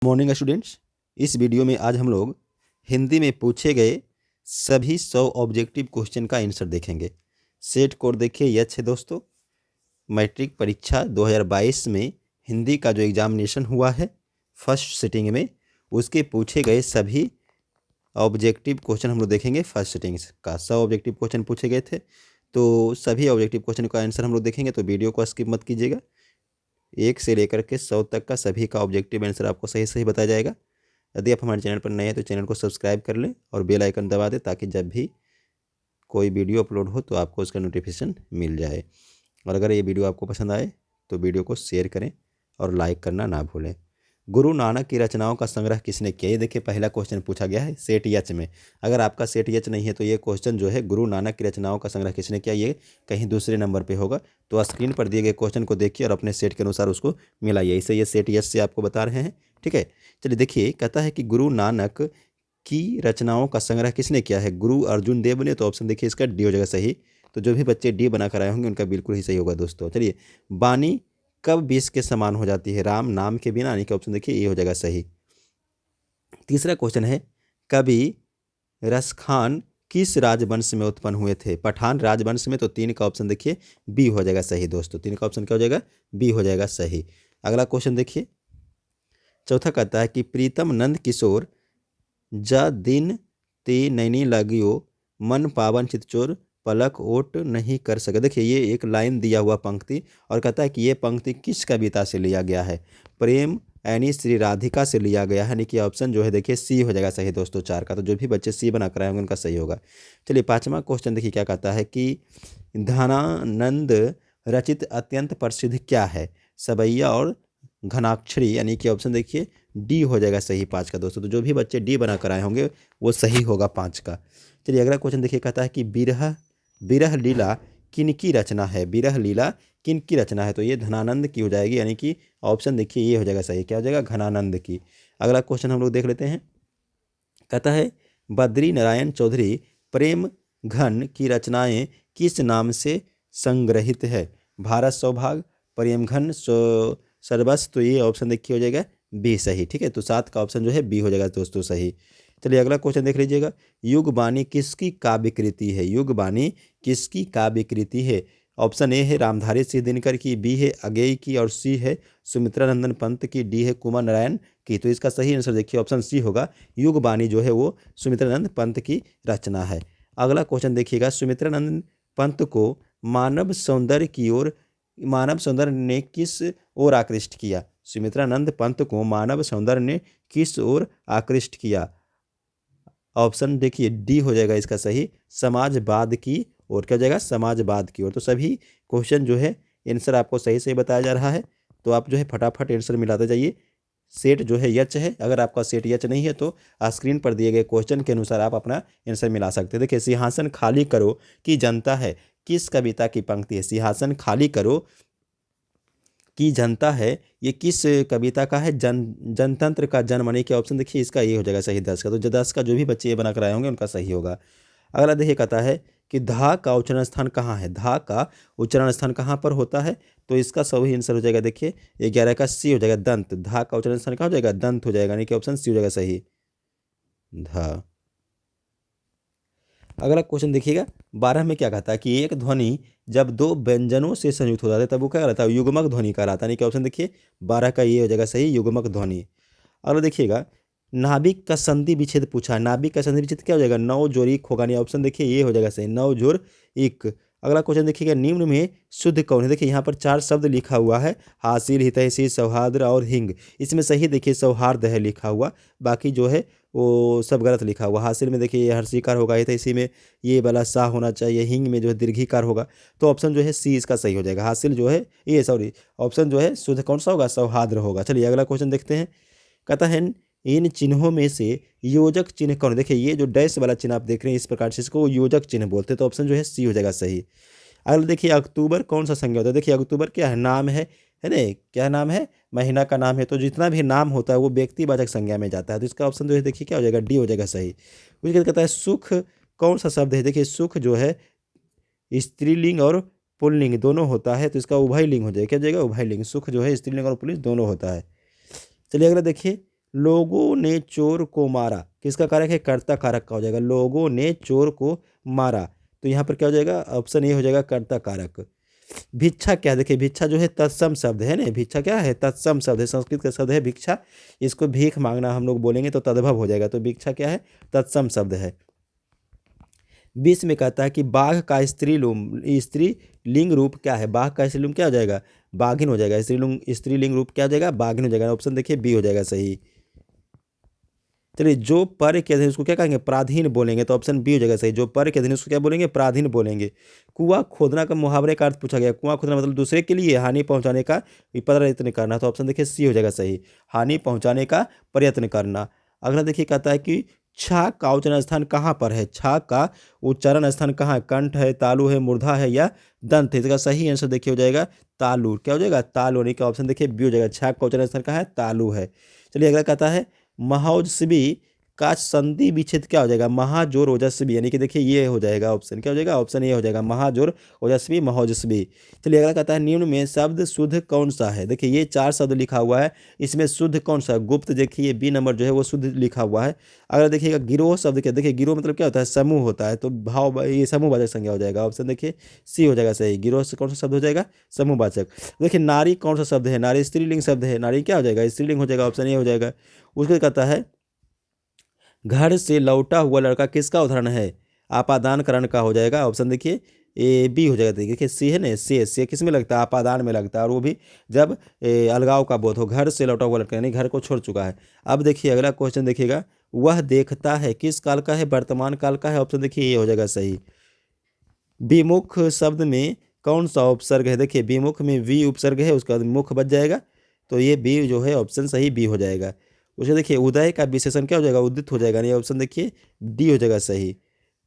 Morning students. इस video में आज हम लोग हिंदी में पूछे गए सभी 100 ऑब्जेक्टिव क्वेश्चन का आंसर देखेंगे। सेट कोड देखिए यच है दोस्तों। मैट्रिक परीक्षा 2022 में हिंदी का जो एग्जामिनेशन हुआ है फर्स्ट सिटिंग में, उसके पूछे गए सभी ऑब्जेक्टिव क्वेश्चन हम लोग देखेंगे। फर्स्ट सिटिंग का 100 ऑब्जेक्टिव क्वेश्चन पूछे गए थे, तो सभी ऑब्जेक्टिव क्वेश्चन का आंसर हम लोग देखेंगे। तो वीडियो को स्किप मत कीजिएगा। 1 से लेकर के 100 तक का सभी का ऑब्जेक्टिव आंसर आपको सही सही बताया जाएगा। यदि आप हमारे चैनल पर नए हैं तो चैनल को सब्सक्राइब कर लें और बेल आइकन दबा दें, ताकि जब भी कोई वीडियो अपलोड हो तो आपको उसका नोटिफिकेशन मिल जाए। और अगर ये वीडियो आपको पसंद आए तो वीडियो को शेयर करें और लाइक करना ना भूलें। गुरु नानक की रचनाओं का संग्रह किसने किया? ये देखिए पहला क्वेश्चन पूछा गया है सेट यच में। अगर आपका सेट यच नहीं है तो ये क्वेश्चन जो है गुरु नानक की रचनाओं का संग्रह किसने किया, ये कहीं दूसरे नंबर पे होगा। तो स्क्रीन पर दिए गए क्वेश्चन को देखिए और अपने सेट के अनुसार उसको मिलाइए। इसे ये सेट यच से आपको बता रहे हैं, ठीक है। चलिए देखिए, कहता है कि गुरु नानक की रचनाओं का संग्रह किसने किया है? गुरु अर्जुन देव ने। तो ऑप्शन देखिए इसका डी हो जाएगा सही। तो जो भी बच्चे डी बना कर आए होंगे उनका बिल्कुल ही सही होगा दोस्तों। चलिए, बानी कब विष के समान हो जाती है? राम नाम के बिना, यानी कि ऑप्शन देखिए ये हो जाएगा सही। तीसरा क्वेश्चन है, कवि रसखान किस राजवंश में उत्पन्न हुए थे? पठान राजवंश में। तो 3 का ऑप्शन देखिए बी हो जाएगा सही दोस्तों। 3 का ऑप्शन क्या हो जाएगा? बी हो जाएगा सही। अगला क्वेश्चन देखिए, चौथा कहता है कि प्रीतम नंद किशोर जा दिन ते नैनी लागियो मन पावन चितचोर पलक ओट नहीं कर सके। देखिए ये एक लाइन दिया हुआ पंक्ति, और कहता है कि ये पंक्ति किस कविता से लिया गया है? प्रेम एनी श्री राधिका से लिया गया है, यानी कि ऑप्शन जो है देखिए सी हो जाएगा सही दोस्तों 4 का। तो जो भी बच्चे सी बना कर आए होंगे उनका सही होगा। चलिए, पाँचवा क्वेश्चन देखिए क्या कहता है कि धनानंद रचित अत्यंत प्रसिद्ध क्या है? सबैया और घनाक्षरी, यानी कि ऑप्शन देखिए डी हो जाएगा सही 5 का दोस्तों। तो जो भी बच्चे डी बना कर आए होंगे वो सही होगा 5 का। चलिए, अगला क्वेश्चन देखिए, कहता है कि बिरह बिरह लीला किनकी रचना है? बिरह लीला किनकी रचना है? तो ये धनानंद की हो जाएगी, यानी कि ऑप्शन देखिए ये हो जाएगा सही। क्या हो जाएगा? घनानंद की। अगला क्वेश्चन हम लोग देख लेते हैं। कहता है बद्री नारायण चौधरी प्रेम घन की रचनाएं किस नाम से संग्रहित है? भारत सौभाग, प्रेम घन, सर्वस्व। तो ये ऑप्शन देखिए हो जाएगा बी सही, ठीक है। तो 7 का ऑप्शन जो है बी हो जाएगा दोस्तों सही। चलिए, अगला क्वेश्चन देख लीजिएगा। युगबानी किसकी काव्य कृति है? युगबानी किसकी काव्य कृति है? ऑप्शन ए है रामधारी सिंह दिनकर की, बी है अगेय की, और सी है सुमित्रा नंदन पंत की, डी है कुमार नारायण की। तो इसका सही आंसर देखिए ऑप्शन सी होगा। युगबानी जो है वो सुमित्रानंद पंत की रचना है। अगला क्वेश्चन देखिएगा, सुमित्रानंद पंत को मानव सौंदर्य की ओर मानव सौंदर्य ने किस ओर आकृष्ट किया? सुमित्रानंद पंत को मानव सौंदर्य ने किस ओर आकृष्ट किया? ऑप्शन देखिए डी हो जाएगा इसका सही, समाजवाद की ओर। क्या हो जाएगा? समाजवाद की ओर। तो सभी क्वेश्चन जो है आंसर आपको सही सही बताया जा रहा है। तो आप जो है फटाफट आंसर मिलाते जाइए। सेट जो है यच है। अगर आपका सेट यच नहीं है तो स्क्रीन पर दिए गए क्वेश्चन के अनुसार आप अपना आंसर मिला सकते हैं। देखिए, सिंहासन खाली करो की जनता है किस कविता की पंक्ति है? सिंहासन खाली करो की जनता है, ये किस कविता का है? जनतंत्र का जन, माने कि ऑप्शन देखिए इसका ये हो जाएगा सही 10 का। तो 10 का जो भी बच्चे ये बना कर आए होंगे उनका सही होगा। अगला देखिए, कहता है कि धा का उच्चारण स्थान कहाँ है? धा का उच्चारण स्थान कहाँ पर होता है? तो इसका सही आंसर हो जाएगा देखिए 11 का सी हो जाएगा दंत। धा का उच्चारण स्थान कहाँ हो जाएगा? दंत हो जाएगा, यानी कि ऑप्शन सी हो जाएगा सही, धा। अगला क्वेश्चन देखिएगा, 12 में क्या कहता है कि एक ध्वनि जब 2 व्यंजनों से संयुक्त हो जाता है तब वो क्या कहलाता है? युग्मक ध्वनि कहलाता है, यानी कि ऑप्शन देखिए 12 का ये हो जाएगा सही, युग्मक ध्वनि। अगला देखिएगा, नाभिक का संधि विच्छेद पूछा है। नाभिक का संधि विच्छेद क्या हो जाएगा? नौ जोड़ इक होगा, नहीं ऑप्शन देखिए ये हो जाएगा सही, नौ जोड़ इक। अगला क्वेश्चन देखिएगा, निम्न में शुद्ध कौन है? देखिए यहाँ पर 4 शब्द लिखा हुआ है, हासिल, हितैषी, सौहार्द और हिंग। इसमें सही देखिए सौहार्द है लिखा हुआ, बाकी जो है वो सब गलत लिखा हुआ। हासिल में देखिए ये हर्षिकार होगा, हितैषी में ये वाला सा होना चाहिए, हिंग में जो है दीर्घिकार होगा। तो ऑप्शन जो है सी इसका सही हो जाएगा। हासिल जो है ये, सॉरी, ऑप्शन जो है शुद्ध कौन सा होगा? सौहार्द होगा। चलिए अगला क्वेश्चन देखते हैं। कहता है इन चिन्हों में से योजक चिन्ह कौन है? देखिए ये जो डैश वाला चिन्ह आप देख रहे हैं इस प्रकार से, इसको योजक चिन्ह बोलते हैं। तो ऑप्शन जो है सी हो जाएगा सही। अगला देखिए, अक्टूबर कौन सा संज्ञा होता है? देखिए अक्टूबर क्या है? नाम है ना? क्या नाम है? महीना का नाम है। तो जितना भी नाम होता है वो व्यक्तिवाचक संज्ञा में जाता है। तो इसका ऑप्शन जो है देखिए क्या हो जाएगा? डी हो जाएगा सही। उसके बाद कहता है सुख कौन सा शब्द है? देखिए सुख जो है स्त्रीलिंग और पुल्लिंग दोनों होता है, तो इसका उभयलिंग हो जाएगा। क्या हो जाएगा? उभयलिंग। सुख जो है स्त्रीलिंग और पुल्लिंग दोनों होता है। चलिए अगला देखिए, लोगों ने चोर को मारा, किसका कारक है? कर्ता कारक का हो जाएगा। लोगों ने चोर को मारा, तो यहाँ पर क्या हो जाएगा? ऑप्शन ए हो जाएगा कर्ता कारक। भिक्षा क्या है? देखिए भिक्षा जो है तत्सम शब्द है ना, भिक्षा क्या है? तत्सम शब्द है, संस्कृत का शब्द है भिक्षा। इसको भीख मांगना हम लोग बोलेंगे तो तद्भव हो जाएगा, तो भिक्षा क्या है? तत्सम शब्द है। 20 में कहता है कि बाघ का स्त्रीलिंग रूप क्या है? बाघ का स्त्रीलिंग क्या हो जाएगा? बाघिन हो जाएगा। स्त्रीलिंग रूप क्या हो जाएगा? बाघिन हो जाएगा। ऑप्शन देखिए बी हो जाएगा सही। चलिए, जो पर के अधीन उसको क्या कहेंगे? प्राधीन बोलेंगे, तो ऑप्शन बी हो जाएगा सही। जो पर के अधीन उसको क्या बोलेंगे? प्राधीन बोलेंगे। कुआं खोदना का मुहावरे का अर्थ पूछा गया। कुआं खोदना मतलब दूसरे के लिए हानि पहुंचाने का प्रयत्न करना, तो ऑप्शन देखिए सी हो जाएगा सही। हानि पहुंचाने का प्रयत्न करना। अगला देखिए कहता है कि छा का उच्चारण स्थान कहाँ पर है? छा का उच्चारण स्थान कहाँ है? कंठ है, तालु है, मूर्धा है या दंत है? इसका सही आंसर देखिए हो जाएगा तालु। क्या हो जाएगा? तालु होने का ऑप्शन देखिए बी हो जाएगा। छा का उच्चारण स्थान कहाँ है? तालु है। चलिए अगला कहता है महोजस्वी का संधि विच्छेद क्या हो जाएगा? महाजोर ओजस्वी, यानी कि देखिए ये हो जाएगा ऑप्शन। क्या हो जाएगा? ऑप्शन ए हो जाएगा महाजोर ओजस्वी महोजस्वी। चलिए अगला कहता है निम्न में शब्द शुद्ध कौन सा है? देखिए ये 4 शब्द लिखा हुआ है, इसमें शुद्ध कौन सा है? गुप्त देखिए बी नंबर जो है वो शुद्ध लिखा हुआ है। अगर देखिएगा गिरोह शब्द क्या? देखिए गिरोह मतलब क्या होता है? समूह होता है, तो भाव ये समूहवाचक संज्ञा हो जाएगा। ऑप्शन देखिए सी हो जाएगा सही। गिरोह से कौन सा शब्द हो जाएगा? समूहवाचक। देखिए नारी कौन सा शब्द है? नारी स्त्रीलिंग शब्द है, नारी क्या हो जाएगा? स्त्रीलिंग हो जाएगा। ऑप्शन ए हो जाएगा। उसके कहता है घर से लौटा हुआ लड़का किसका उदाहरण है? आपादानकरण का हो जाएगा। ऑप्शन देखिए ए बी हो जाएगा। देखिए सी है ना, सी किस में लगता है? आपादान में लगता है, और वो भी जब अलगाव का बोध हो। घर से लौटा हुआ लड़का यानी घर को छोड़ चुका है। अब देखिए अगला क्वेश्चन देखिएगा, वह देखता है किस काल का है? वर्तमान काल का है। ऑप्शन देखिए ये हो जाएगा सही। विमुख शब्द में कौन सा उपसर्ग है? देखिए विमुख में वी उपसर्ग है, उसका मुख बच जाएगा, तो ये बी जो है ऑप्शन सही बी हो जाएगा। उसे देखिए उदय का विशेषण क्या हो जाएगा? उदित हो जाएगा, नहीं ऑप्शन देखिए डी हो जाएगा सही।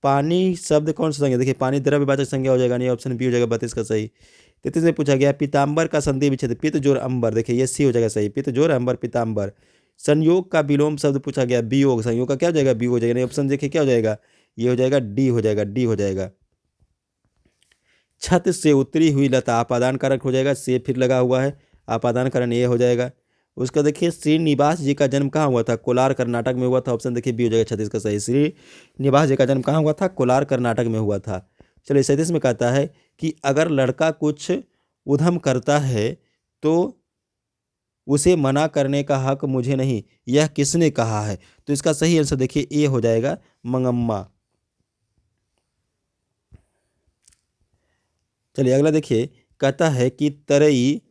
पानी शब्द कौन सा संज्ञा? देखिए पानी द्रव्यवाचक संज्ञा हो जाएगा, नहीं ऑप्शन बी हो जाएगा 32 का सही। 33 में पूछा गया पीताम्बर का संधि विच्छेद पित्त जोर अंबर, देखिए ये सी हो जाएगा सही। पित्त जोर अंबर पीताम्बर। संयोग का विलोम शब्द पूछा गया वियोग, संयोग का क्या हो जाएगा? बी हो जाएगा, नहीं ऑप्शन देखिए क्या हो जाएगा? ये हो जाएगा डी हो जाएगा, डी हो जाएगा। छत से उतरी हुई लता आपादान कारक हो जाएगा, से फिर लगा हुआ है, आपादान कारण ये हो जाएगा। उसका देखिए श्रीनिवास जी का जन्म कहाँ हुआ था? कोलार कर्नाटक में हुआ था। ऑप्शन देखिए बी हो जाएगा 36 का सही। श्रीनिवास जी का जन्म कहाँ हुआ था? कोलार कर्नाटक में हुआ था। चलिए 37 में कहता है कि अगर लड़का कुछ उधम करता है तो उसे मना करने का हक मुझे नहीं, यह किसने कहा है? तो इसका सही आंसर देखिए ए हो जाएगा मंगम्मा। चलिए अगला देखिए कहता है कि तरई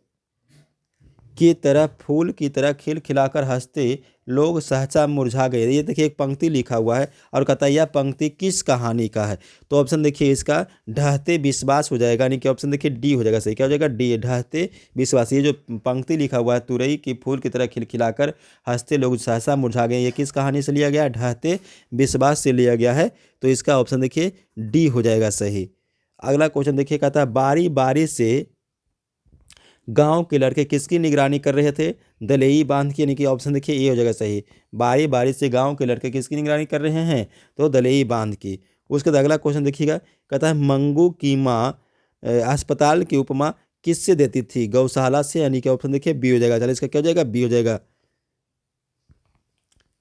की तरह फूल की तरह खिलखिलाकर हंसते लोग सहसा मुरझा गए। ये देखिए एक पंक्ति लिखा हुआ है और कहता है यह पंक्ति किस कहानी का है? तो ऑप्शन देखिए इसका ढहते विश्वास हो जाएगा, यानी कि ऑप्शन देखिए डी हो जाएगा सही। क्या हो जाएगा? डी, ढहते विश्वास। ये जो पंक्ति लिखा हुआ है तुरई की फूल की तरह खिलखिलाकर हंसते लोग सहसा मुरझा गए, ये किस कहानी से लिया गया है? ढहते विश्वास से लिया गया है, तो इसका ऑप्शन देखिए डी हो जाएगा सही। अगला क्वेश्चन देखिए कहता है बारी बारी से गांव के लड़के किसकी निगरानी कर रहे थे? दलेई बांध की, यानी कि ऑप्शन देखिए ए हो जाएगा सही। बारी बारी से गांव के लड़के किसकी निगरानी कर रहे हैं? तो दलेई बांध की। उसके बाद अगला क्वेश्चन देखिएगा कहता है मंगू की माँ अस्पताल की उपमा किससे देती थी? गौशाला से, यानी कि ऑप्शन देखिए बी हो जाएगा। चलिए इसका क्या हो जाएगा? बी हो जाएगा।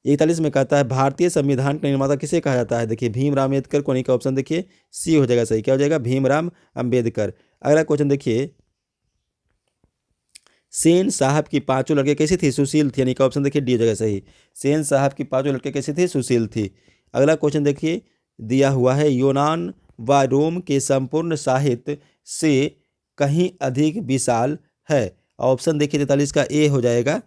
41 में कहता है भारतीय संविधान का निर्माता किसे कहा जाता है? देखिए भीमराव अम्बेडकर को, नहीं का ऑप्शन देखिए सी हो जाएगा सही। क्या हो जाएगा? भीमराव अम्बेडकर। अगला क्वेश्चन देखिए सेन साहब की पांचों लड़के कैसी थी? सुशील थी, यानी कि ऑप्शन देखिए डी हो जाएगा सही। सेन साहब की पांचों लड़के कैसी थी? सुशील थी। अगला क्वेश्चन देखिए दिया हुआ है यूनान व रोम के संपूर्ण साहित्य से कहीं अधिक विशाल है। ऑप्शन देखिए 43 का ए हो जाएगा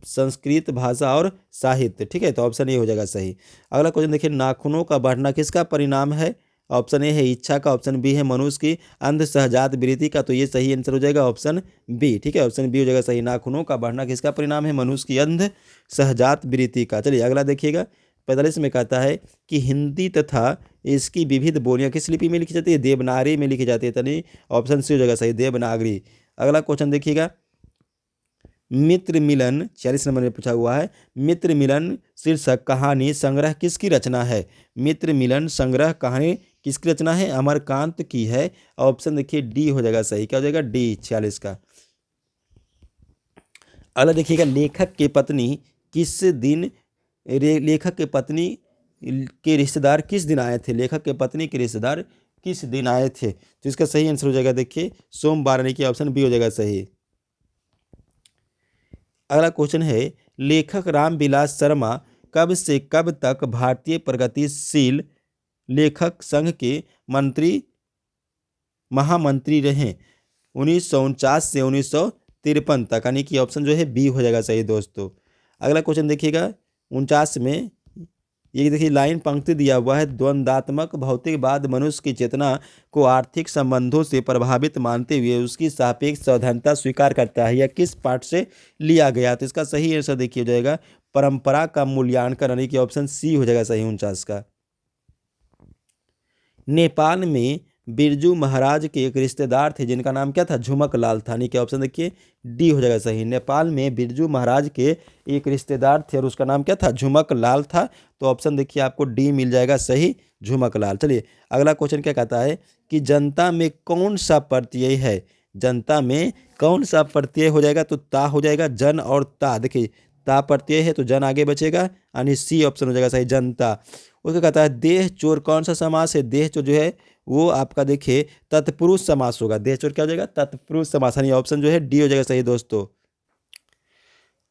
संस्कृत भाषा और साहित्य, ठीक है, तो ऑप्शन ए हो जाएगा सही। अगला क्वेश्चन देखिए नाखूनों का बढ़ना किसका परिणाम है? ऑप्शन ए है इच्छा का, ऑप्शन बी है मनुष्य की अंध सहजात वृत्ति का, तो ये सही आंसर हो जाएगा ऑप्शन बी, ठीक है, ऑप्शन बी हो जाएगा सही। नाखूनों का बढ़ना किसका परिणाम है? मनुष्य की अंध सहजात वृत्ति का। चलिए अगला देखिएगा 45 में कहता है कि हिंदी तथा इसकी विविध बोलियां किस लिपि में लिखी जाती है? देवनागरी में लिखी जाती है, यानी ऑप्शन सी हो जाएगा सही, देवनागरी। अगला क्वेश्चन देखिएगा मित्र मिलन 46 नंबर में पूछा हुआ है मित्र मिलन शीर्षक कहानी संग्रह किसकी रचना है? मित्र मिलन संग्रह कहानी किसकी रचना है? अमरकांत की है। ऑप्शन देखिए डी हो जाएगा सही। क्या हो जाएगा? डी 46 का। अगला देखिएगा लेखक की पत्नी किस दिन लेखक के पत्नी के रिश्तेदार किस दिन आए थे? लेखक के पत्नी के रिश्तेदार किस दिन आए थे? तो इसका सही आंसर हो जाएगा देखिए सोमवार, यानी कि ऑप्शन बी हो जाएगा सही। अगला क्वेश्चन है, लेखक रामविलास शर्मा कब से कब तक भारतीय प्रगतिशील लेखक संघ के महामंत्री रहे? 1949 से 1953 तक, यानी कि ऑप्शन जो है बी हो जाएगा सही दोस्तों। अगला क्वेश्चन देखिएगा 49 में, ये देखिए लाइन पंक्ति दिया हुआ है, द्वंद्वात्मक भौतिकवाद मनुष्य की चेतना को आर्थिक संबंधों से प्रभावित मानते हुए उसकी सापेक्ष सावधानता स्वीकार करता है। यह किस पाठ से लिया गया? तो इसका सही आंसर देखिए हो जाएगा परंपरा का मूल्यांकन, यानी कि ऑप्शन सी हो जाएगा सही 49 का। नेपाल में बिरजू महाराज के एक रिश्तेदार थे जिनका नाम क्या था? झुमक लाल था, यानी कि ऑप्शन देखिए डी हो जाएगा सही। नेपाल में बिरजू महाराज के एक रिश्तेदार थे और उसका नाम क्या था? झुमक लाल था, तो ऑप्शन देखिए आपको डी मिल जाएगा सही, झुमक लाल। चलिए अगला क्वेश्चन क्या कहता है कि जनता में कौन सा प्रत्यय है? जनता में कौन सा प्रत्यय हो जाएगा? तो ता हो जाएगा, जन और ता। देखिए ता प्रत्यय है तो जन आगे बचेगा, यानी सी ऑप्शन हो जाएगा सही, जनता। उसका कहता है देह चोर कौन सा समास है? देह चोर जो है वो आपका देखिए तत्पुरुष समास होगा। देह चोर क्या हो जाएगा? तत्पुरुष समास, यानी ऑप्शन जो है डी हो जाएगा सही दोस्तों।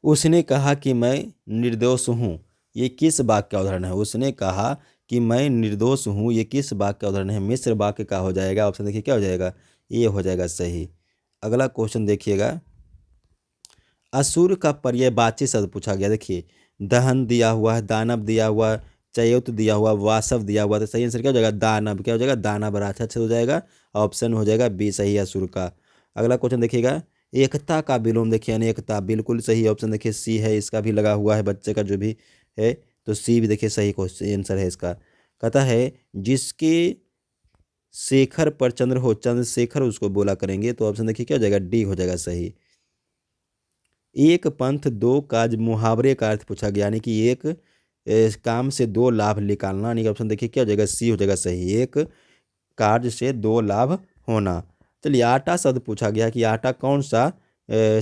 उसने कहा कि मैं निर्दोष हूँ, ये किस वाक्य का उदाहरण है? उसने कहा कि मैं निर्दोष हूँ, ये किस वाक्य का उदाहरण है? मिश्र वाक्य का हो जाएगा, ऑप्शन देखिए क्या हो जाएगा? ये हो जाएगा सही। अगला क्वेश्चन देखिएगा, असुर का पर्यायवाची शब्द पूछा गया। देखिए दहन दिया हुआ है, दानव दिया हुआ, चयुत दिया हुआ, वासव दिया हुआ, तो सही आंसर क्या हो जाएगा? दानव। क्या हो जाएगा? दानव राक्षस हो जाएगा, ऑप्शन हो जाएगा बी सही असुर का। अगला क्वेश्चन देखिएगा, एकता का विलोम, देखिए अनेकता, बिल्कुल सही, ऑप्शन देखिए सी है, इसका भी लगा हुआ है बच्चे का जो भी है, तो सी भी देखिए सही क्वेश्चन आंसर है इसका। कहता है जिसके शेखर पर चंद्र हो, चंद्रशेखर उसको बोला करेंगे, तो ऑप्शन देखिए क्या हो जाएगा? डी हो जाएगा सही। एक पंथ दो काज मुहावरे का अर्थ पूछा गया, यानी कि एक काम से दो लाभ निकालना, यानी कि ऑप्शन देखिए क्या हो जाएगा? सी हो जाएगा सही, एक कार्य से दो लाभ होना। चलिए आटा शब्द पूछा गया कि आटा कौन सा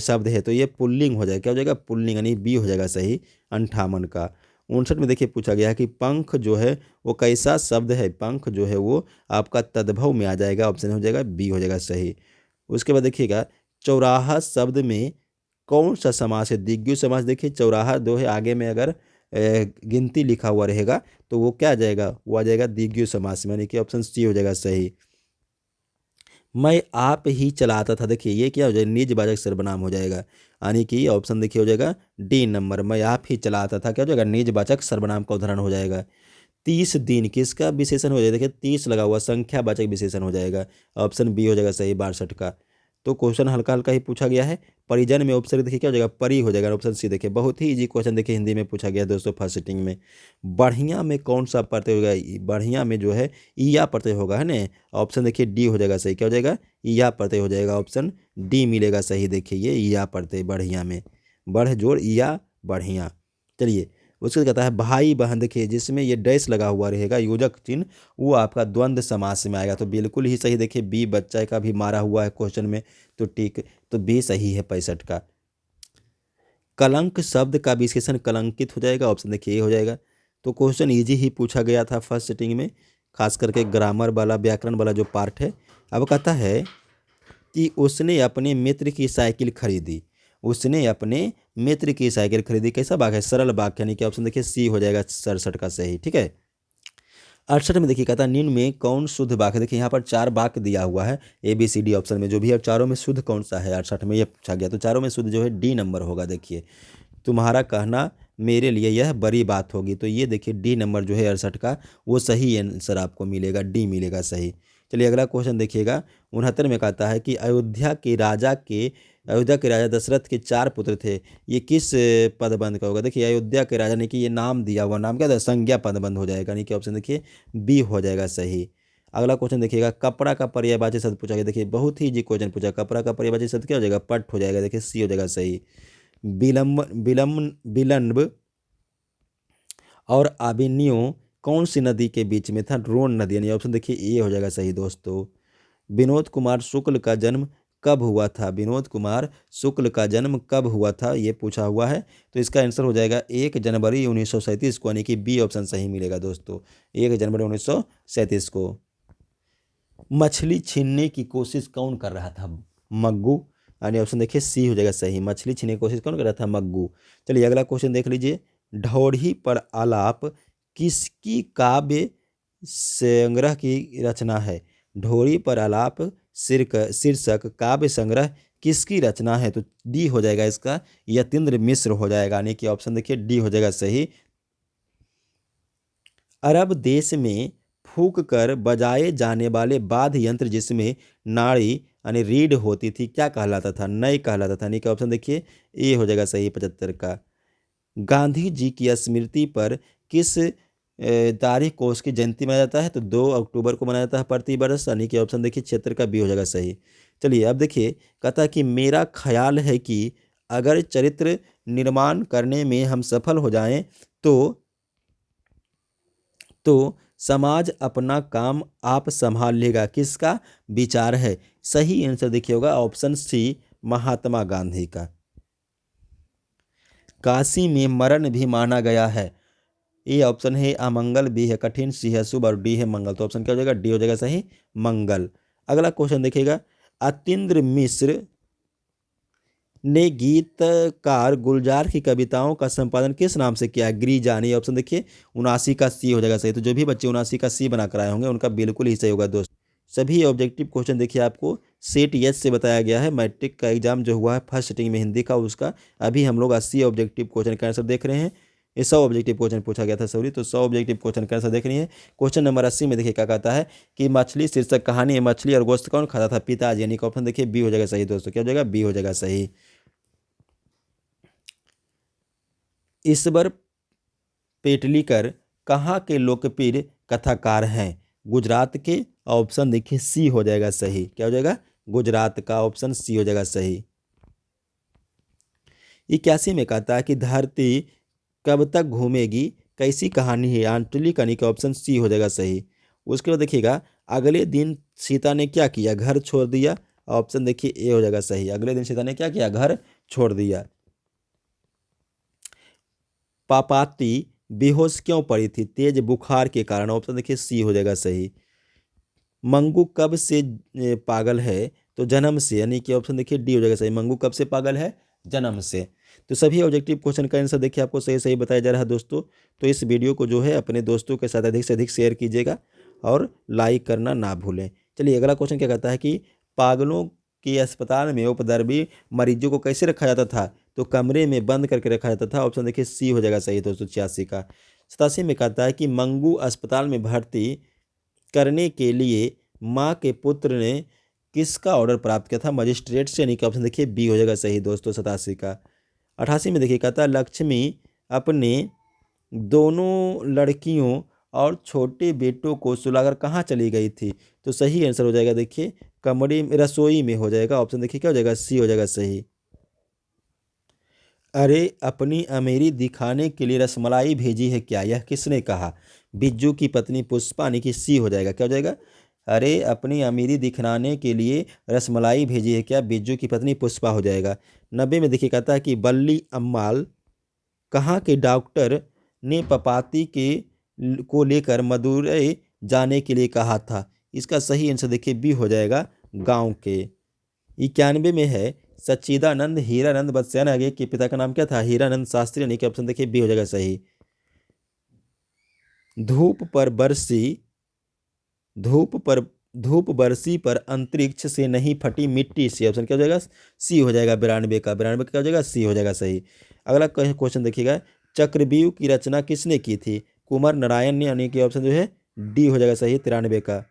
शब्द है? तो ये पुल्लिंग हो जाएगा, क्या हो जाएगा? पुल्लिंग, यानी बी हो जाएगा सही 58 का। 59 में देखिए पूछा गया कि पंख जो है वो कैसा शब्द है? पंख जो है वो आपका तद्भव में आ जाएगा, ऑप्शन हो जाएगा बी हो जाएगा सही। उसके बाद देखिएगा चौराहा शब्द में कौन सा समास है? द्विगु समास। देखिए चौराहा दो है, आगे में अगर गिनती लिखा हुआ रहेगा तो वो क्या आ जाएगा? वो आ जाएगा द्विगु समास में, यानी कि ऑप्शन सी हो जाएगा सही। मैं आप ही चलाता था, देखिए ये क्या हो जाएगा? निजवाचक सर्वनाम हो जाएगा, यानी कि ऑप्शन देखिए हो जाएगा डी नंबर, मैं आप ही चलाता था, क्या हो जाएगा? निजवाचक सर्वनाम का उदाहरण हो जाएगा। 30 दिन किसका विशेषण हो जाएगा? देखिए 30 लगा हुआ, संख्यावाचक विशेषण हो जाएगा, ऑप्शन बी हो जाएगा सही 62 का। तो क्वेश्चन हल्का हल्का ही पूछा गया है। परिजन में उपसर्ग देखिए क्या हो जाएगा? परी हो जाएगा, ऑप्शन सी। देखिए बहुत ही इजी क्वेश्चन देखिए हिंदी में पूछा गया है दोस्तों फर्स्ट सिटिंग में। बढ़िया में कौन सा प्रत्यय होगा? बढ़िया में जो है ईया प्रत्यय होगा, है ना, ऑप्शन देखिए डी हो जाएगा सही, क्या हो जाएगा? ईया प्रत्यय हो जाएगा, ऑप्शन डी मिलेगा सही। देखिए ये ईया प्रत्यय बढ़िया में, बढ़ जोड़ ईया बढ़िया। चलिए उसके कहता है भाई बहन, देखिए जिसमें ये डैश लगा हुआ रहेगा योजक चिन्ह, वो आपका द्वंद्व समास में आएगा, तो बिल्कुल ही सही। देखिए बी बच्चा का भी मारा हुआ है क्वेश्चन में, तो ठीक, तो बी सही है 65 का। कलंक शब्द का विशेषण कलंकित हो जाएगा, ऑप्शन देखिए ए हो जाएगा। तो क्वेश्चन इजी ही पूछा गया था फर्स्ट सिटिंग में, खास करके ग्रामर वाला व्याकरण वाला जो पार्ट है। अब कहता है कि उसने अपने मित्र की साइकिल खरीदी, उसने अपने मित्र की साइकिल खरीदी, कैसा वाक्य है? सरल वाक्य, यानी कि ऑप्शन देखिए सी हो जाएगा 67 का सही, ठीक है। 68 में देखिए कहता है निम्न में कौन शुद्ध वाक्य है? देखिए यहाँ पर 4 वाक्य दिया हुआ है A B C D option में, जो भी है चारों में शुद्ध कौन सा है? 68 में ये पूछा गया, तो चारों में शुद्ध जो है डी नंबर होगा। देखिए तुम्हारा कहना मेरे लिए यह बड़ी बात होगी, तो ये देखिए डी नंबर जो है 68 का वो सही आंसर आपको मिलेगा, डी मिलेगा सही। चलिए अगला क्वेश्चन देखिएगा 69 में कहता है कि अयोध्या के राजा दशरथ के 4 पुत्र थे, ये किस पदबंध का होगा? देखिए अयोध्या के राजा ने कि ये नाम दिया हुआ, नाम क्या था? संज्ञा पदबंध हो जाएगा, यानी कि ऑप्शन देखिए बी हो जाएगा सही। अगला क्वेश्चन देखिएगा कपड़ा का पर्यायवाची शब्द पूछा गया। देखिए बहुत ही इजी क्वेश्चन पूछा, कपड़ा का पर्यायवाची शब्द क्या हो जाएगा? पट हो जाएगा, देखिए सी हो जाएगा सही। विलंब और अभिनयो कौन सी नदी के बीच में था? रोन नदी, यानी ऑप्शन देखिए ए हो जाएगा सही दोस्तों। विनोद कुमार शुक्ल का जन्म कब हुआ था? विनोद कुमार शुक्ल का जन्म कब हुआ था, ये पूछा हुआ है। तो इसका आंसर हो जाएगा 1 जनवरी 1937 को, यानी कि बी ऑप्शन सही मिलेगा दोस्तों, 1 जनवरी 1937 को। मछली छीनने की कोशिश कौन कर रहा था? मग्गू, यानी ऑप्शन देखिए सी हो जाएगा सही। मछली छीनने की कोशिश कौन कर रहा था? मग्गू। चलिए अगला क्वेश्चन देख लीजिए। ढोढ़ी पर आलाप किसकी काव्य संग्रह की रचना है? ढोढ़ी पर आलाप शीर्षक काव्य संग्रह किसकी रचना है? तो डी हो जाएगा इसका, यतीन्द्र मिश्र हो जाएगा, यानी कि ऑप्शन देखिए डी हो जाएगा सही। अरब देश में फूंक कर बजाए जाने वाले वाद्य यंत्र जिसमें नाड़ी यानी रीढ़ होती थी क्या कहलाता था? नई कहलाता था, यानी कि ऑप्शन देखिए ए हो जाएगा सही 75 का। गांधी जी की स्मृति पर किस तारीख को उसकी जयंती मनाया जाता है? तो 2 अक्टूबर को मनाया जाता है प्रति वर्ष, यानी कि ऑप्शन देखिए क्षेत्र का बी हो जाएगा सही। चलिए अब देखिए, कहता है कि मेरा ख्याल है कि अगर चरित्र निर्माण करने में हम सफल हो जाएं तो समाज अपना काम आप संभाल लेगा, किसका विचार है? सही आंसर देखिए होगा ऑप्शन सी, महात्मा गांधी का। काशी में मरण भी माना गया है, ए ऑप्शन है अमंगल, बी है कठिन, सी है शुभ और डी है मंगल। तो ऑप्शन क्या हो जाएगा? डी हो जाएगा सही, मंगल। अगला क्वेश्चन देखिएगा। अतीन्द्र मिश्र ने गीतकार गुलजार की कविताओं का संपादन किस नाम से किया? गिरिजानी, ऑप्शन देखिए 79 का सी हो जाएगा सही। तो जो भी बच्चे 79 का सी बना कर आए होंगे उनका बिल्कुल ही सही होगा दोस्त। सभी ऑब्जेक्टिव क्वेश्चन देखिए आपको सेट यस से बताया गया है। मैट्रिक का एग्जाम जो हुआ है फर्स्ट सिटिंग में हिंदी का, उसका अभी हम लोग 80 ऑब्जेक्टिव क्वेश्चन का आंसर देख रहे हैं। ये 100 ऑब्जेक्टिव क्वेश्चन पूछा गया था सॉरी, तो 100 ऑब्जेक्टिव क्वेश्चन का आंसर देख रही है। क्वेश्चन नंबर 80 में देखिए क्या कहता है कि मछली शीर्षक कहानी है, मछली और गोश्त कौन खाता था? पिताजी, यानी कि ऑप्शन देखिए बी हो जाएगा सही दोस्तों। क्या हो जाएगा? बी हो जाएगा सही। ईश्वर पेटलीकर कहाँ के लोकप्रिय कथाकार हैं? गुजरात के, ऑप्शन देखिए सी हो जाएगा सही। क्या हो जाएगा? गुजरात का, ऑप्शन सी हो जाएगा सही। 81 में कहता है कि धरती कब तक घूमेगी कैसी कहानी है? आंचलिक, यानी कि ऑप्शन सी हो जाएगा सही। उसके बाद देखिएगा, अगले दिन सीता ने क्या किया? घर छोड़ दिया, ऑप्शन देखिए ए हो जाएगा सही। अगले दिन सीता ने क्या किया? घर छोड़ दिया। पापाती बेहोश क्यों पड़ी थी? तेज बुखार के कारण, ऑप्शन देखिए सी हो जाएगा सही। मंगू कब से पागल है? तो जन्म से, यानी कि ऑप्शन देखिए डी हो जाएगा सही। मंगू कब से पागल है? जन्म से। तो सभी ऑब्जेक्टिव क्वेश्चन का आंसर देखिए आपको सही सही बताया जा रहा है दोस्तों। तो इस वीडियो को जो है अपने दोस्तों के साथ अधिक से अधिक शेयर कीजिएगा और लाइक करना ना भूलें। चलिए अगला क्वेश्चन क्या कहता है कि पागलों के अस्पताल में उपद्रवी मरीजों को कैसे रखा जाता था? तो कमरे में बंद करके रखा जाता था, ऑप्शन देखिए सी हो जाएगा सही दोस्तों 86 का। 87 में कहता है कि मंगू अस्पताल में भर्ती करने के लिए मां के पुत्र ने किसका ऑर्डर प्राप्त किया था? मजिस्ट्रेट से, यानी कि ऑप्शन देखिए बी हो जाएगा सही दोस्तों 87 का। 88 में देखिए कहता है लक्ष्मी अपने दोनों लड़कियों और छोटे बेटों को सुलाकर कहाँ चली गई थी? तो सही आंसर हो जाएगा देखिए कमरे में, रसोई में हो जाएगा, ऑप्शन देखिए क्या हो जाएगा? सी हो जाएगा सही। अरे अपनी अमीरी दिखाने के लिए रसमलाई भेजी है क्या? यह किसने कहा? बिज्जू की पत्नी पुष्पा, यानी कि सी हो जाएगा। क्या हो जाएगा? अरे अपनी अमीरी दिखाने के लिए रसमलाई भेजी है क्या? बिज्जू की पत्नी पुष्पा हो जाएगा। 90 में देखिए कहता है कि बल्ली अम्माल कहाँ के डॉक्टर ने पपाती को लेकर मदुरई जाने के लिए कहा था? इसका सही आंसर देखिए बी हो जाएगा गांव के। 91 में है सच्चिदानंद हीरानंद बत्स्यायन आगे के पिता का नाम क्या था? हीरानंद शास्त्री, यानी कि ऑप्शन देखिए बी हो जाएगा सही। धूप पर बरसी धूप बरसी पर अंतरिक्ष से नहीं फटी मिट्टी से, ऑप्शन क्या हो जाएगा? सी हो जाएगा 92 का। 92 क्या हो जाएगा? सी हो जाएगा सही। अगला क्वेश्चन देखिएगा, चक्रव्यूह की रचना किसने की थी? कुमार नारायण ने, यानी कि ऑप्शन जो है डी हो जाएगा सही 93 का।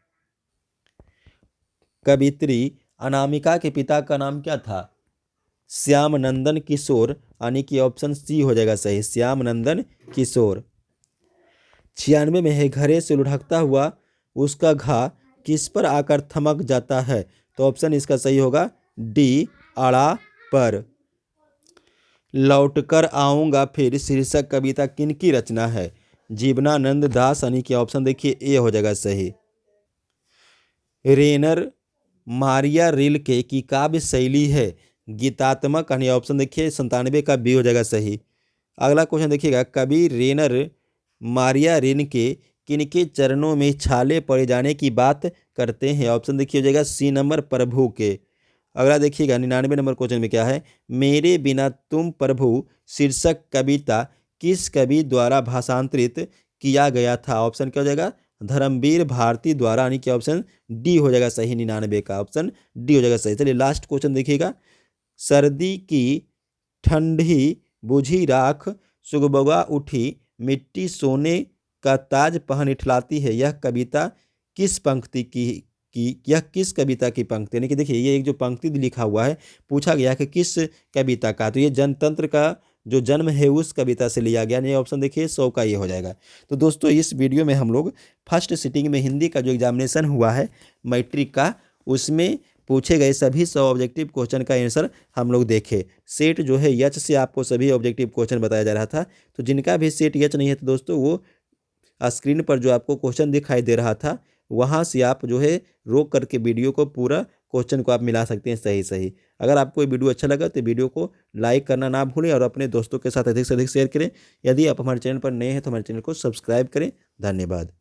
कवित्री अनामिका के पिता का नाम क्या था? श्याम नंदन किशोर, यानी कि ऑप्शन सी हो जाएगा सही, श्याम नंदन किशोर। 96 में है घरे से लुढ़कता हुआ उसका घा किस पर आकर थमक जाता है? तो ऑप्शन इसका सही होगा डी, आड़ा पर। लौटकर आऊंगा फिर शीर्षक कविता किनकी रचना है? जीवनानंद दास, यानी कि ऑप्शन देखिए ए हो जाएगा सही। रेनर मारिया रिल्के की काव्य शैली है? गीतात्मक कहानी। ऑप्शन देखिए 97 का बी हो जाएगा सही। अगला क्वेश्चन देखिएगा, कवि रेनर मारिया रिल्के किनके चरणों में छाले पड़ जाने की बात करते हैं? ऑप्शन देखिए हो जाएगा सी नंबर, प्रभु के। अगला देखिएगा 99 नंबर क्वेश्चन में क्या है, मेरे बिना तुम प्रभु शीर्षक कविता किस कवि द्वारा भाषांतरित किया गया था? ऑप्शन क्या हो जाएगा, धर्मवीर भारती द्वारा, यानी कि ऑप्शन डी हो जाएगा सही। 99 का ऑप्शन डी हो जाएगा सही। चलिए लास्ट क्वेश्चन देखिएगा, सर्दी की ठंडी बुझी राख सुगबुगा उठी मिट्टी सोने का ताज पहन इठलाती है, यह कविता किस पंक्ति की यह किस कविता की पंक्ति? यानी कि देखिए ये एक जो पंक्ति लिखा हुआ है, पूछा गया कि किस कविता का, तो ये जनतंत्र का जो जन्म है उस कविता से लिया गया। ये ऑप्शन देखिए 100 का ये हो जाएगा। तो दोस्तों इस वीडियो में हम लोग फर्स्ट सिटिंग में हिंदी का जो एग्जामिनेशन हुआ है मैट्रिक का, उसमें पूछे गए सभी 100 ऑब्जेक्टिव क्वेश्चन का आंसर हम लोग देखे। सेट जो है एच से आपको सभी ऑब्जेक्टिव क्वेश्चन बताया जा रहा था। तो जिनका भी सेट एच नहीं है तो दोस्तों वो स्क्रीन पर जो आपको क्वेश्चन दिखाई दे रहा था वहाँ से आप जो है रोक करके वीडियो को पूरा क्वेश्चन को आप मिला सकते हैं सही सही। अगर आपको ये वीडियो अच्छा लगा तो वीडियो को लाइक करना ना भूलें और अपने दोस्तों के साथ अधिक से अधिक शेयर करें। यदि आप हमारे चैनल पर नए हैं तो हमारे चैनल को सब्सक्राइब करें। धन्यवाद।